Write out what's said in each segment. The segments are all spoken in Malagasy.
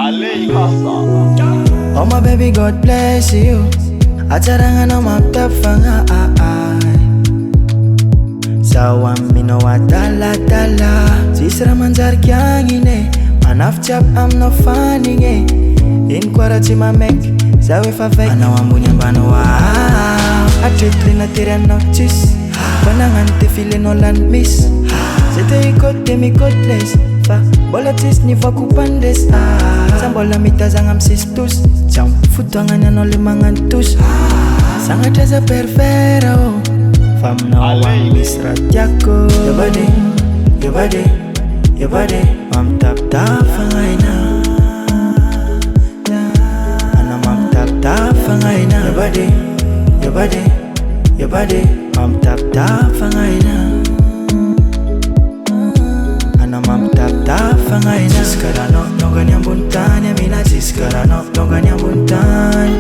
Ali Kasa. Oh my baby, God bless you. Acara nga maptap fanga ay. Sawa mino wa dala Sisra manjar kyang ine. Manaf chap I'm no funny eh. In kwara chima mek. Sawe fa fake. Ana wambunya bano wa. Atritli na tira no chis. Panangan te file no land miss. Sete ikot demi godless. Fa bola tis ni fa kupandes. Sambola mita zangam sistus. Jam futangan no limangan tus. Sangat asa perfera oh. Fam no one misrat jako. Your body, your body, your body. Mam tap tap fangaina. Ana mam tap tap fangaina. Your body, your body, your body. Mam tap tap fangaina. Ana mam tap tap fangaina. Jiskara no nongan yang buntan ya mina. Jiskara no nongan yang buntan.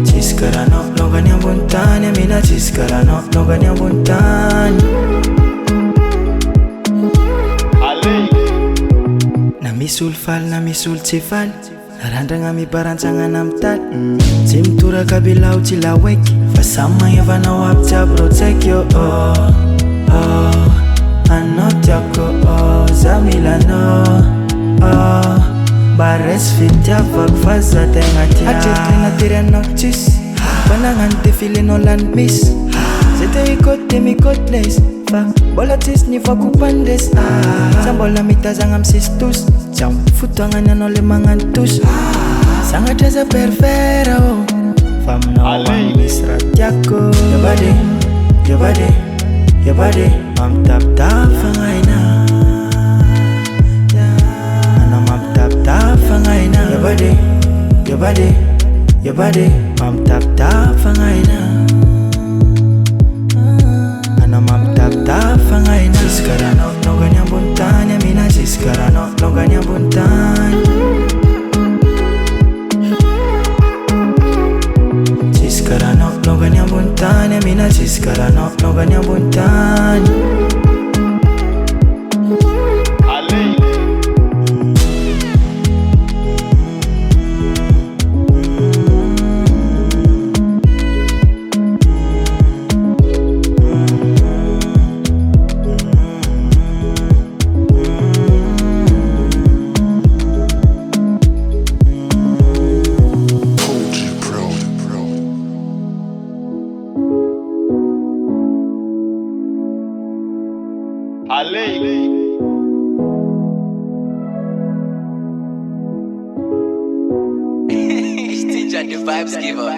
Jiskara no nongan yang buntan ya mina. Jiskara no nongan yang buntan. Ali. Nami sulfal, nami sulcifal. Naranda ngami barancangan namtat. Simtura kabilau cilawek. Fasama ya vana wapcha protect yo oh oh. Anot yako oh zamilano oh. Bares fit ya fak faza tengat ya. Atitli na tira no chis. Panangan te file no land miss. Sete ikot demi godless. Fa bola tis ni fa kupandes. Sambola mita zangam sistus. Jam futangan no limangan tus. Sangat asa perfera oh. Fam no one misrat jako. Your body, your body, your body. Mam tap tap fangaina. Ana mam tap tap fangaina. Your body, your body, your body. Mam tap tap fangaina. Ana mam tap tap fangaina. Jiskara no nongan yang buntan ya mina. Jiskara no nongan yang buntan. Jiskara no nongan yang buntan ya mina. Jiskara no nongan yang buntan. Ali. Ali. It's DJ the vibes giver.